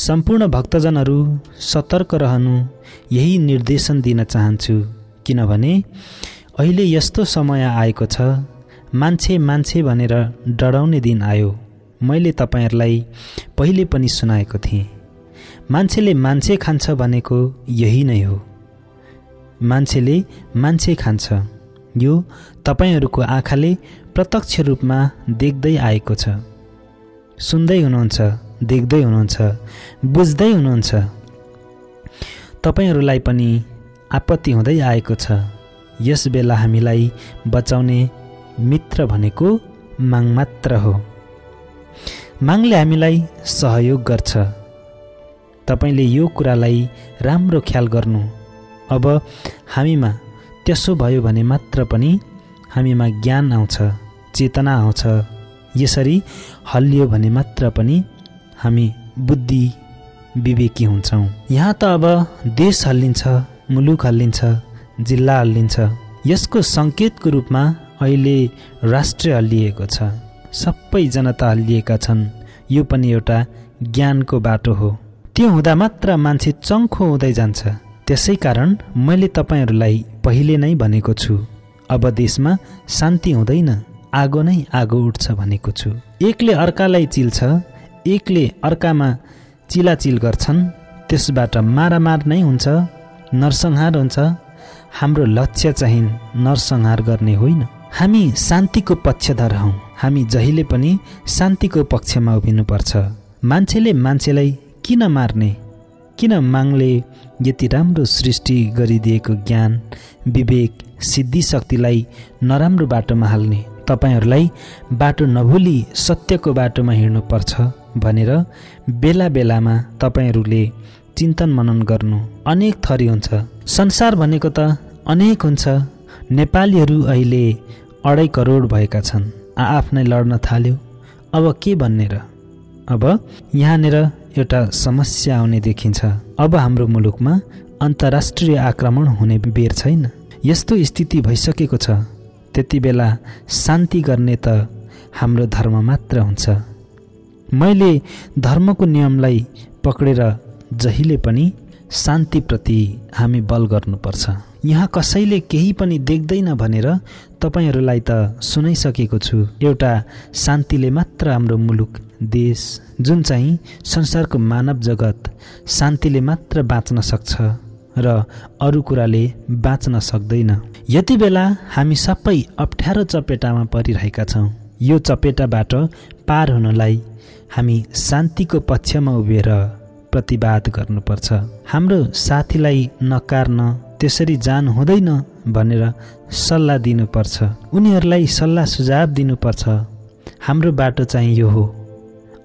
सम्पूर्ण भक्तजनहरू सतर्क रहनु यही निर्देशन दिन चाहन्छु, किनभने अहिले यस्तो समय आएको छ मान्छे मान्छे भनेर डराउने दिन आयो। मैले तपाईहरुलाई पहिले पनि सुनाएको थिएँ, मान्छेले मान्छे खान्छ भनेको यही नै हो। मान्छेले मान्छे खान्छ, यो तपाईहरुको आँखाले प्रत्यक्ष रूपमा देख्दै आएको छ। सुन्दै हुनुहुन्छ, देख्दै हुनुहुन्छ, बुझ्दै हुनुहुन्छ। तपाईहरुलाई पनि आपत्ति हुँदै आएको छ। यस बेला हामीलाई बचाउने मित्र भनेको माग मात्र हो। मागले हामीलाई सहयोग गर्छ। तपाईले यो कुरालाई राम्रो ख्याल गर्नु। अब हामीमा त्यसो भयो भने मात्र पनि हामीमा ज्ञान आउँछ, चेतना आउँछ। यसरी हल्लियो भने मात्र पनि हामी बुद्धि विवेकी हुन्छौं। यहाँ त अब देश हल्लिन्छ, मुलुक हल्लिन्छ, जिल्ला हल्लिन्छ। यसको संकेतको रूपमा अहिले राष्ट्र हल्लिएको छ। सबै जनता हल्लिएका छन्। यो पनि एउटा ज्ञानको बाटो हो। त्यो हुँदा मात्र मान्छे चङ्खो हुँदै जान्छ। त्यसैकारण मैले तपाईहरुलाई पहिले नै भनेको छु, अब देशमा शान्ति हुँदैन, आगो नै आगो उठ्छ भनेको छु। एकले अर्कालाई चिल्छ, एकले अर्कामा चिलाचिल गर्छन्, त्यसबाट मारामार नै हुन्छ, नरसंहार हुन्छ। हाम्रो लक्ष्य चाहिँ नरसंहार गर्ने होइन। हामी शान्तिको पक्षधर हौं। हामी जहिले पनि शान्तिको पक्षमा उभिनुपर्छ। मान्छेले मान्छेलाई किन मार्ने? किन मागले यति राम्रो सृष्टि गरिदिएको ज्ञान, विवेक, सिद्धि शक्तिलाई नराम्रो बाटोमा हाल्ने? तपाईहरुलाई बाटो नभुली सत्यको बाटोमा हिँड्नुपर्छ भनेर बेला बेलामा तपाईहरुले चिन्तन मनन गर्नु। अनेक थरी हुन्छ। संसार भनेको त अनेक हुन्छ। नेपालीहरू अहिले 2.5 करोड भएका छन्। आफ्नै लड्न थाल्यो। अब के भन्ने र? अब यहाँनिर एउटा समस्या आउने देखिन्छ। अब हाम्रो मुलुकमा अन्तर्राष्ट्रिय आक्रमण हुने बेर छैन। यस्तो स्थिति भइसकेको छ। त्यति बेला शान्ति गर्ने त हाम्रो धर्म मात्र हुन्छ। मैले धर्मको नियमलाई पक्रेर जहिले पनि शान्तिप्रति हामी बल गर्नुपर्छ। यहाँ कसैले केही पनि देख्दैन भनेर तपाईहरुलाई त सुनाइसकेको छु। एउटा शान्तिले मात्र हाम्रो मुलुक, देश, जुन चाहिँ संसारको मानव जगत शान्तिले मात्र बाँच्न सक्छ र अरू कुराले बाँच्न सक्दैन। यति बेला हामी सबै अप्ठ्यारो चपेटामा परिरहेका छौं। यो चपेटाबाट पार हुनलाई हामी शान्तिको पक्षमा उभिएर प्रतिवाद गर्नुपर्छ। हाम्रो साथीलाई नकार्न, त्यसरी जान हुँदैन भनेर सल्लाह दिनुपर्छ। उनीहरूलाई सल्लाह सुझाव दिनुपर्छ। हाम्रो बाटो चाहिँ यो हो।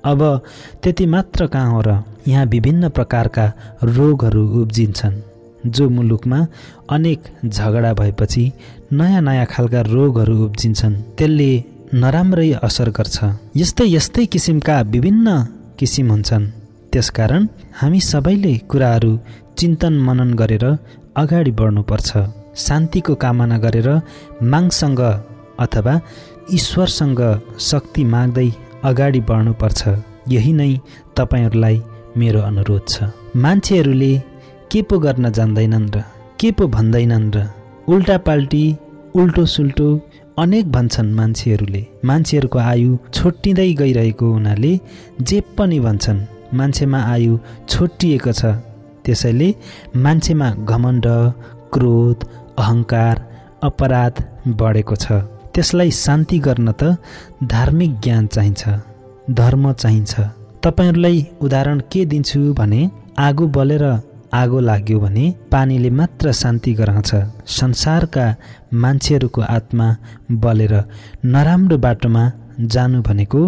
अब त्यति मात्र कहाँ हो र? यहाँ विभिन्न प्रकारका रोगहरू उब्जिन्छन्। जो मुलुकमा अनेक झगडा भएपछि नयाँ नयाँ खालका रोगहरू उब्जिन्छन्। त्यसले नराम्रै असर गर्छ। यस्तै यस्तै किसिमका विभिन्न किसिम हुन्छन्। त्यसकारण हामी सबैले कुराहरू चिन्तन मनन गरेर अगाडि बढ्नुपर्छ। शान्तिको कामना गरेर मागसँग अथवा ईश्वरसँग शक्ति माग्दै अगाडि बढ्नुपर्छ। यही नै तपाईहरुलाई मेरो अनुरोध छ। मान्छेहरूले के पो गर्न जान्दैनन् र? के पो भन्दैनन् र? उल्टा पाल्टी, उल्टो सुल्टो अनेक भन्छन् मान्छेहरूले। मान्छेहरूको आयु छोटिँदै गइरहेको हुनाले जे पनि भन्छन्। मान्छेमा आयु छोटिएको छ। त्यसैले मान्छेमा घमण्ड, क्रोध, अहंकार, अपराध बढेको छ। त्यसलाई शान्ति गर्न त धार्मिक ज्ञान चाहिन्छ, धर्म चाहिन्छ। तपाईहरुलाई उदाहरण के दिन्छु भने, आगो बलेर आगो लाग्यो भने पानीले मात्र शान्ति गराउँछ। संसारका मान्छेहरूको आत्मा बलेर नराम्रो बाटोमा जानु भनेको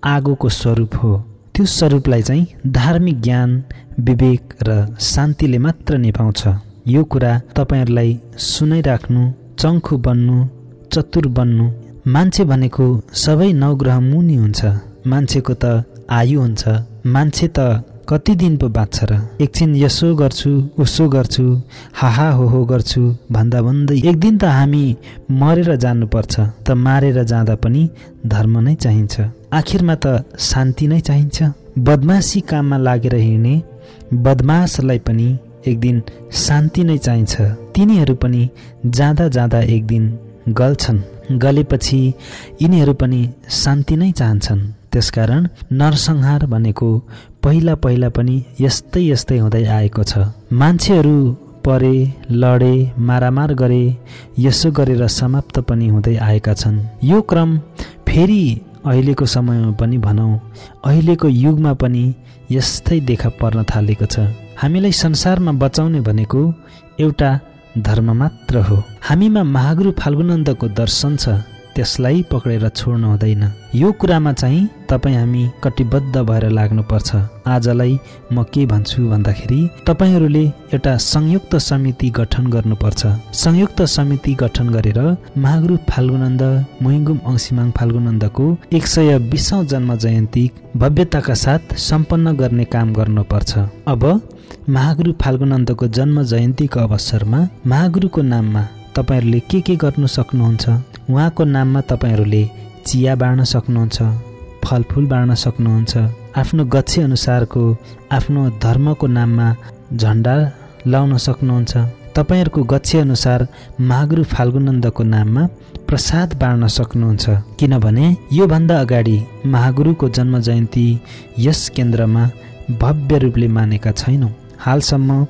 आगोको स्वरूप हो। त्यो स्वरूपलाई चाहिँ धार्मिक ज्ञान, विवेक र शान्तिले मात्र निभाउँछ। यो कुरा तपाईहरुलाई सुनाइराख्नु, चङ्खु बन्नु, चतुर बन्नु। मान्छे भनेको सबै 9 ग्रह मुनि हुन्छ। मान्छेको त आयु हुन्छ। मान्छे त कति दिन पो बाँच्छ र? एकछिन यसो गर्छु, उसो गर्छु, हाहा हो गर्छु भन्दा भन्दै एक दिन त हामी मरेर जानुपर्छ। त मारेर जाँदा पनि धर्म नै चाहिन्छ। आखिरमा त शान्ति नै चाहिन्छ। बदमासी काममा लागेर हिँड्ने बदमासलाई पनि एक दिन शान्ति नै चाहिन्छ। तिनीहरू पनि जाँदा जाँदा एक दिन गल्छन्। गलेपछि यिनीहरू पनि शान्ति नै चाहन्छन्। त्यसकारण नरसंहार भनेको पहिला पहिला पनि यस्तै यस्तै हुँदै आएको छ। मान्छेहरू परे, लडे, मारामार गरे, यसो गरेर समाप्त पनि हुँदै आएका छन्। यो क्रम फेरि अहिलेको समयमा पनि भनौँ, अहिलेको युगमा पनि यस्तै देखा पर्न थालेको छ। हामीलाई संसारमा बचाउने भनेको एउटा धर्म मात्र हो। हामीमा महागुरु फाल्गुनन्दको दर्शन छ, त्यसलाई पक्रेर छोड्नु हुँदैन। यो कुरामा चाहिँ तपाईँ हामी कटिबद्ध भएर लाग्नुपर्छ। आजलाई म के भन्छु भन्दाखेरि तपाईँहरूले एउटा संयुक्त समिति गठन गर्नुपर्छ। संयुक्त समिति गठन गरेर महागुरु फाल्गुनन्द मोहिङगुम अंशिमाङ फाल्गुनन्दको 120औं जन्म जयन्ती भव्यताका साथ सम्पन्न गर्ने काम गर्नुपर्छ। अब महागुरु फाल्गुनन्दको जन्म जयन्तीको अवसरमा महागुरुको नाममा तपाईहरूले के गर्नु सक्नुहुन्छ? उहाँको नाममा तपाईहरूले चिया बाँड्न सक्नुहुन्छ, फलफुल बाँड्न सक्नुहुन्छ, आफ्नो गच्छे अनुसारको आफ्नो धर्मको नाममा झण्डा लाउन सक्नुहुन्छ। तपाईहरूको गच्छे अनुसार महागुरु फाल्गुनन्दको नाममा प्रसाद बाँड्न सक्नुहुन्छ। किनभने योभन्दा अगाडि महागुरुको जन्म जयन्ती यस केन्द्रमा भव्य रूपले मानेका छैनौँ। हालसम्म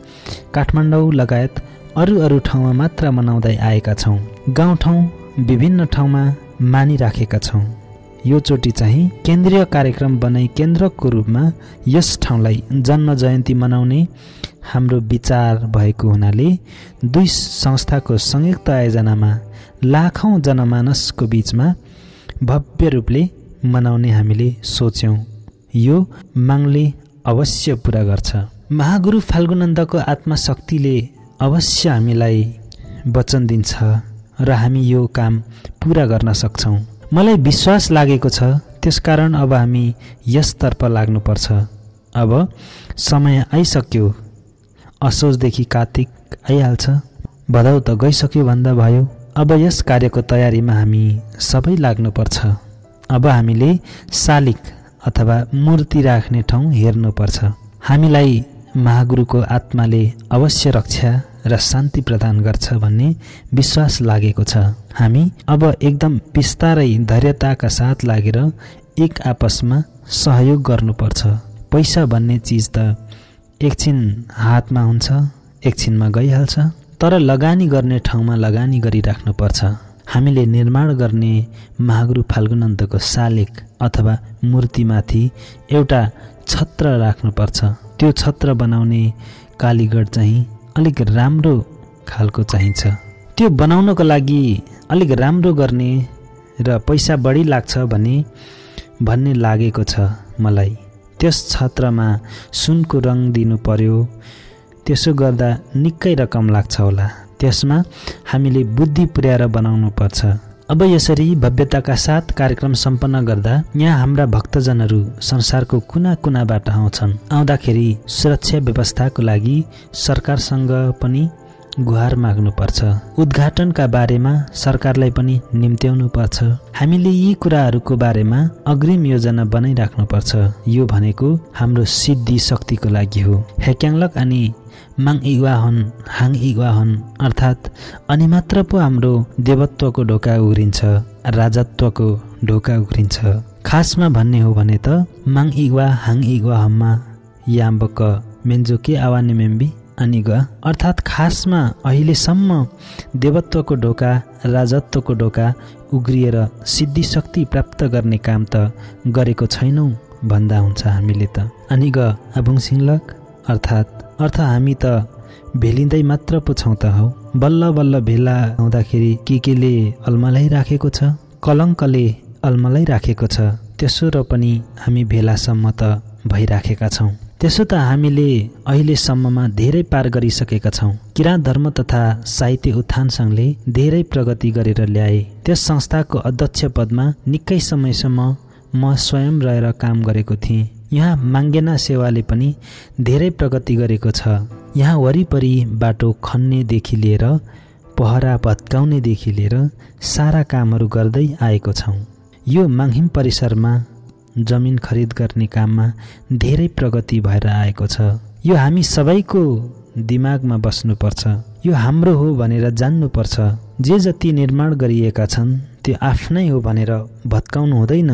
काठमाडौँ लगायत अरू ठाउँमा मात्र मनाउँदै आएका छौँ। गाउँठाउँ विभिन्न ठाउँमा मानिराखेका छौँ। यो चोटि चाहिँ केन्द्रीय कार्यक्रम बनाई केन्द्रको रूपमा यस ठाउँलाई जन्म जयन्ती मनाउने हाम्रो विचार भएको हुनाले दुई संस्थाको संयुक्त आयोजनामा लाखौं जनमानसको बीचमा भव्य रूपले मनाउने हामीले सोच्यौं। यो मागले अवश्य पूरा गर्छ। महागुरु फाल्गुनन्दको आत्मशक्तिले अवश्य हामीलाई वचन दिन्छ र हामी यो काम पूरा गर्न सक्छौं। मलाई विश्वास लागेको छ, त्यसकारण अब हामी यसतर्फ लाग्नुपर्छ। अब समय आइसक्यो। असोजदेखि कार्तिक आइहाल्छ, भदौ त गइसक्यो भन्दा भयो। अब यस कार्यको तयारीमा हामी सबै लाग्नुपर्छ। अब हामीले शालिग अथवा मूर्ति राख्ने ठाउँ हेर्नुपर्छ। हामीलाई महागुरुको आत्माले अवश्य रक्षा र शान्ति प्रदान गर्छ भन्ने विश्वास लागेको छ। हामी अब एकदम बिस्तारै धैर्यताका साथ लागेर एक आपसमा सहयोग गर्नुपर्छ। पैसा भन्ने चिज त एकछिन हातमा हुन्छ, एकछिनमा गइहाल्छ, तर लगानी गर्ने ठाउँमा लगानी गरिराख्नुपर्छ। हामीले निर्माण गर्ने महागुरु फाल्गुनन्दको शालिग अथवा मूर्तिमाथि एउटा छत्र राख्नुपर्छ। त्यो छत्र बनाउने कालीगढ चाहिँ अलिक राम्रो खालको चाहिन्छ। त्यो बनाउनको लागि अलिक राम्रो गर्ने र पैसा बढी लाग्छ भन्ने लागेको छ मलाई। त्यस छत्रमा सुनको रङ दिनु पर्यो। त्यसो गर्दा निकै रकम लाग्छ होला। त्यसमा हामीले बुद्धि पुर्याएर बनाउनु पर्छ। अब यसरी भव्यताका साथ कार्यक्रम सम्पन्न गर्दा यहाँ हाम्रा भक्तजनहरू संसारको कुना कुनाबाट आउँछन्। आउँदाखेरि सुरक्षा व्यवस्थाको लागि सरकारसँग पनि गुहार माग्नुपर्छ। उद्घाटनका बारेमा सरकारलाई पनि निम्त्याउनुपर्छ। हामीले यी कुराहरूको बारेमा अग्रिम योजना बनाइराख्नुपर्छ। यो भनेको हाम्रो सिद्धि शक्तिको लागि हो। हेक्याङलक अनि माङ इग्वाहन हाङ इग्वाहन अर्थात् अनि मात्र पो हाम्रो देवत्वको ढोका उग्रिन्छ, राजत्वको ढोका उग्रिन्छ। खासमा भन्ने हो भने त माङ इग्वा हाङ इग्वाहममा याम्बक मेन्जोके आवाने मेम्बी अनिगा अर्थात् खासमा अहिलेसम्म देवत्वको ढोका, राजत्वको ढोका उग्रिएर सिद्धि शक्ति प्राप्त गर्ने काम त गरेको छैनौँ भन्दा हुन्छ हामीले त। अनिग आबुङ सिङलक अर्थ हामी त भेलिँदै मात्र पो छौँ त हौ। बल्ल बल्ल भेला हुँदाखेरि केले अलमलै राखेको छ, कलङ्कले अलमलै राखेको छ। त्यसो र पनि हामी भेलासम्म त भइराखेका छौँ। त्यसो त हामीले अहिलेसम्ममा धेरै पार गरिसकेका छौँ। किराँत धर्म तथा साहित्य उत्थान सङ्घले धेरै प्रगति गरेर ल्याए। त्यस संस्थाको अध्यक्ष पदमा निकै समयसम्म म स्वयं रहेर काम गरेको थिएँ। यहाँ माङ्गेना सेवाले पनि धेरै प्रगति गरेको छ। यहाँ वरिपरि बाटो खन्नेदेखि लिएर पहरा भत्काउनेदेखि लिएर सारा कामहरू गर्दै आएको छौँ। यो माङहिम परिसरमा जमिन खरिद गर्ने काममा धेरै प्रगति भएर आएको छ। यो हामी सबैको दिमागमा बस्नुपर्छ। यो हाम्रो हो भनेर जान्नुपर्छ। जे जति निर्माण गरिएका छन् त्यो आफ्नै हो भनेर भत्काउनु हुँदैन,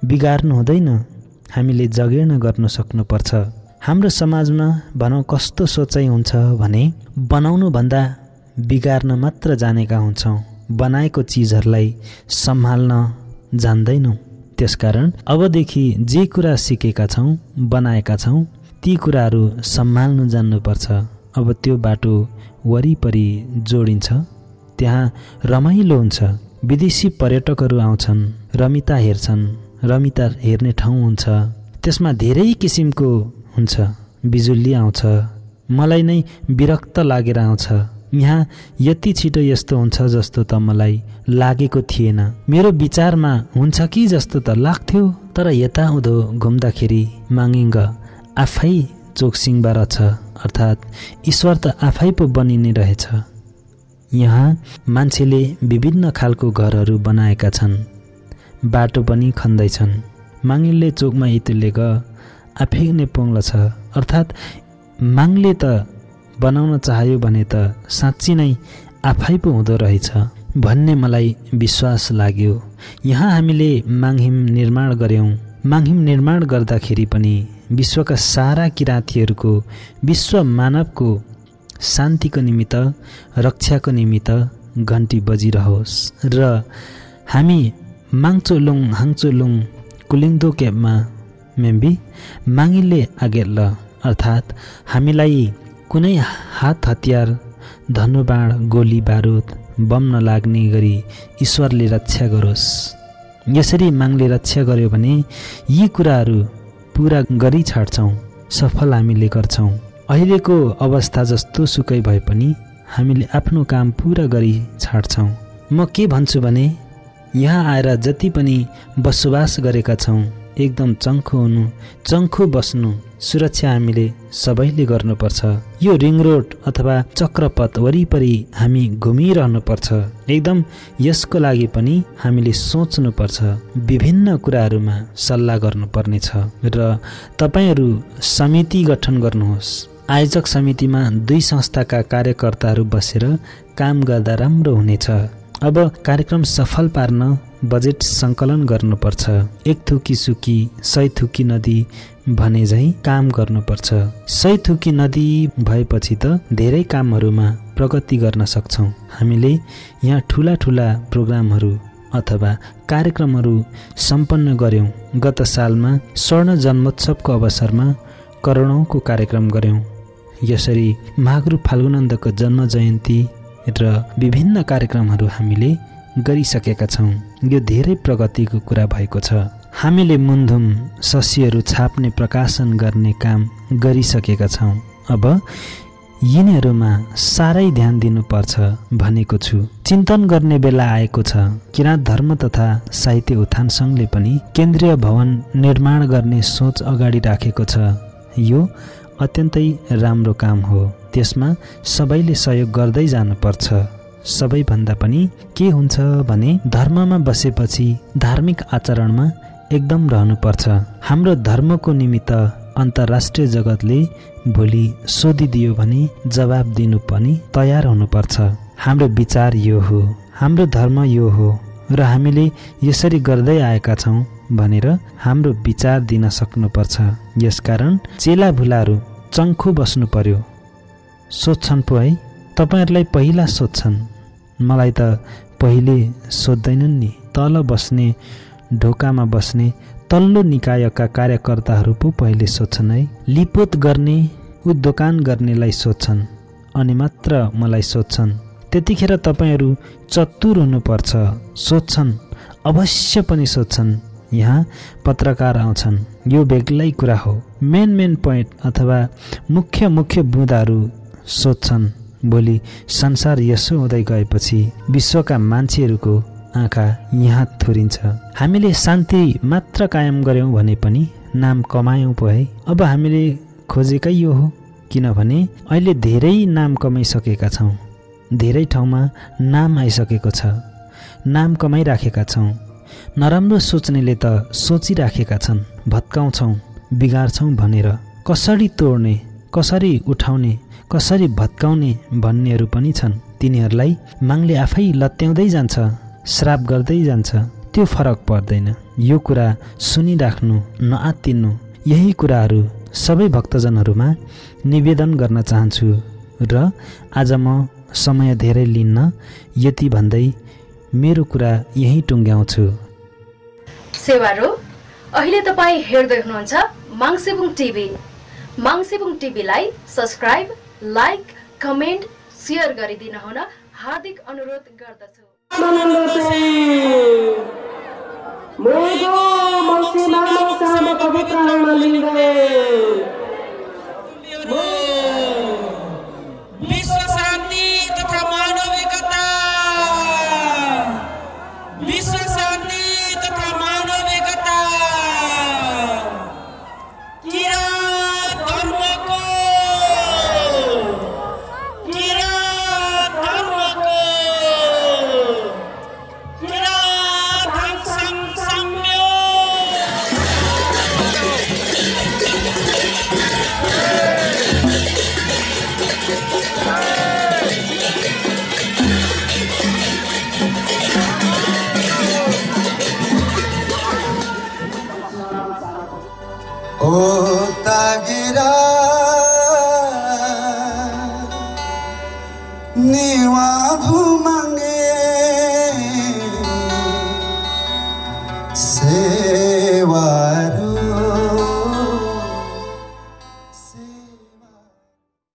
बिगार्नु हुँदैन। हामीले जगेर्ना गर्न सक्नुपर्छ। हाम्रो समाजमा भनौँ कस्तो सोचाइ हुन्छ भने बनाउनुभन्दा बिगार्न मात्र जानेका हुन्छौँ, बनाएको चिजहरूलाई सम्हाल्न जान्दैनौँ। त्यसकारण अबदेखि जे कुरा सिकेका छौँ, बनाएका छौँ, ती कुराहरू सम्हाल्नु जान्नुपर्छ। अब त्यो बाटो वरिपरि जोडिन्छ, त्यहाँ रमाइलो हुन्छ। विदेशी पर्यटकहरू आउँछन्, रमिता हेर्छन्। रमिता हेर्ने ठाउँ हुन्छ, त्यसमा धेरै किसिमको हुन्छ। बिजुली आउँछ, मलाई नै विरक्त लागेर आउँछ। यहाँ यति छिटो यस्तो हुन्छ जस्तो त मलाई लागेको थिएन। मेरो विचारमा हुन्छ कि जस्तो त लाग्थ्यो, तर यताउँदो घुम्दाखेरि माङ्गिङ आफै चोकसिङबा रहेछ, अर्थात् ईश्वर त आफै पो बनिने रहेछ। यहाँ मान्छेले विभिन्न खालको घरहरू बनाएका छन्, बाटो पनि खन्दैछन्। माङ्गिङले चोकमा इतुलेग आफै नै पोङ्लछ, अर्थात् माङले त बनाउन चाह्यो भने त साँच्ची नै आफै पो हुँदो रहेछ भन्ने मलाई विश्वास लाग्यो। यहाँ हामीले माङहिम निर्माण गऱ्यौँ। माङहिम निर्माण गर्दाखेरि पनि विश्वका सारा किराँतीहरूको, विश्व मानवको शान्तिको निमित्त, रक्षाको निमित्त घन्टी बजिरहोस्। र हामी माङचोलुङ हाङचोलुङ कुलिङदो क्याबमा मेम्बी माङिले आगेल, अर्थात् हामीलाई कुनै हात हतियार, धनुबाण, गोली बारुद, बम नलाग्ने गरी ईश्वरले रक्षा गरोस्। यसरी माङले रक्षा गर्यो भने यी कुराहरू पुरा गरी छाड्छौँ, सफल हामीले गर्छौँ। अहिलेको अवस्था जस्तो सुकै भए पनि हामीले आफ्नो काम पुरा गरी छाड्छौँ। म के भन्छु भने यहाँ आएर जति पनि बसोबास गरेका छौँ एकदम चङ्खो हुनु, चङ्खो बस्नु, सुरक्षा हामीले सबैले गर्नुपर्छ। यो रिङ रोड अथवा चक्रपथ वरिपरि हामी घुमिरहनुपर्छ। एकदम यसको लागि पनि हामीले सोच्नुपर्छ, विभिन्न कुराहरूमा सल्लाह गर्नुपर्नेछ। र तपाईहरू समिति गठन गर्नुहोस्। आयोजक समितिमा 2 संस्थाका कार्यकर्ताहरू बसेर काम गर्दा राम्रो हुनेछ। अब कार्यक्रम सफल पार्न बजेट सङ्कलन गर्नुपर्छ। एक थुकी सुकी 100 थुकी नदी भने झैँ काम गर्नुपर्छ। 100 थुकी नदी भएपछि त धेरै कामहरूमा प्रगति गर्न सक्छौँ। हामीले यहाँ ठुला ठुला प्रोग्रामहरू अथवा कार्यक्रमहरू सम्पन्न गर्यौँ। गत सालमा स्वर्ण जन्मोत्सवको अवसरमा करोडौँको कार्यक्रम गर्यौँ। यसरी महागुरु फाल्गुनन्दको जन्म जयन्ती र विभिन्न कार्यक्रमहरू हामीले गरिसकेका छौँ। यो धेरै प्रगतिको कुरा भएको छ। हामीले मुन्धुम शशीहरू छाप्ने, प्रकाशन गर्ने काम गरिसकेका छौँ। अब यिनीहरूमा साह्रै ध्यान दिनुपर्छ भनेको छु। चिन्तन गर्ने बेला आएको छ। किराँत धर्म तथा साहित्य उत्थान सङ्घले पनि केन्द्रीय भवन निर्माण गर्ने सोच अगाडि राखेको छ। यो अत्यन्तै राम्रो काम हो। त्यसमा सबैले सहयोग गर्दै जानुपर्छ। सबैभन्दा पनि के हुन्छ भने धर्ममा बसेपछि धार्मिक आचरणमा एकदम रहनुपर्छ। हाम्रो धर्मको निमित्त अन्तर्राष्ट्रिय जगतले भोलि सोधिदियो भने जवाब दिनु पनि तयार हुनुपर्छ। हाम्रो विचार यो हो, हाम्रो धर्म यो हो र हामीले यसरी गर्दै आएका छौँ भनेर हाम्रो विचार दिन सक्नुपर्छ। यसकारण चेला भुलाहरू चङ्खो बस्नु पर्यो। सोध्छन् पो है, तपाईँहरूलाई पहिला सोध्छन्, मलाई त पहिले सोध्दैनन् नि। तल बस्ने, ढोकामा बस्ने तल्लो निकायका कार्यकर्ताहरू पो पहिले सोध्छन् है। लिपोत गर्ने, ऊ दोकान गर्नेलाई सोध्छन् अनि मात्र मलाई सोध्छन्। त्यतिखेर तपाईँहरू चतुर हुनुपर्छ। सोध्छन्, अवश्य पनि सोध्छन्। यहाँ पत्रकार आउँछन्, यो बेग्लै कुरा हो। मेन पोइन्ट अथवा मुख्य बुँदाहरू सोध्छन्। भोलि संसार यसो हुँदै गएपछि विश्वका मान्छेहरूको आँखा यहाँ थोरिन्छ। हामीले शान्ति मात्र कायम गर्यौँ भने पनि नाम कमायौँ पो है। अब हामीले खोजेकै यो हो, किनभने अहिले धेरै नाम कमाइसकेका छौँ। धेरै ठाउँमा नाम आइसकेको छ, नाम कमाइराखेका छौँ। नराम्रो सोच्नेले त सोचिराखेका छन् भत्काउँछौँ बिगार्छौँ भनेर। कसरी तोड्ने, कसरी उठाउने, कसरी भत्काउने भन्नेहरू पनि छन्। तिनीहरूलाई मागले आफै लत्याउँदै जान्छ, श्राप गर्दै जान्छ। त्यो फरक पर्दैन। यो कुरा सुनिराख्नु, नआत्तिनु। यही कुराहरू सबै भक्तजनहरूमा निवेदन गर्न चाहन्छु र आज म समय धेरै लिन्न, यति भन्दै मेरो कुरा यही टुङ्ग्याउँछु। सेवारो, अहिले तपाईँ हेर्दै हुनुहुन्छ माङसेबुङ टिभी। माङसेबुङ टिभीलाई सब्स्क्राइब, लाइक, कमेन्ट, शेयर गरिदिन हुन हार्दिक अनुरोध गर्दछु। विश्व शान्ति तथा मानविकता, विश्व शान्ति तथा मानविकता, किरात धर्मको, किरात धर्मको, किरात संसम्यो। ओ तागिरा निवा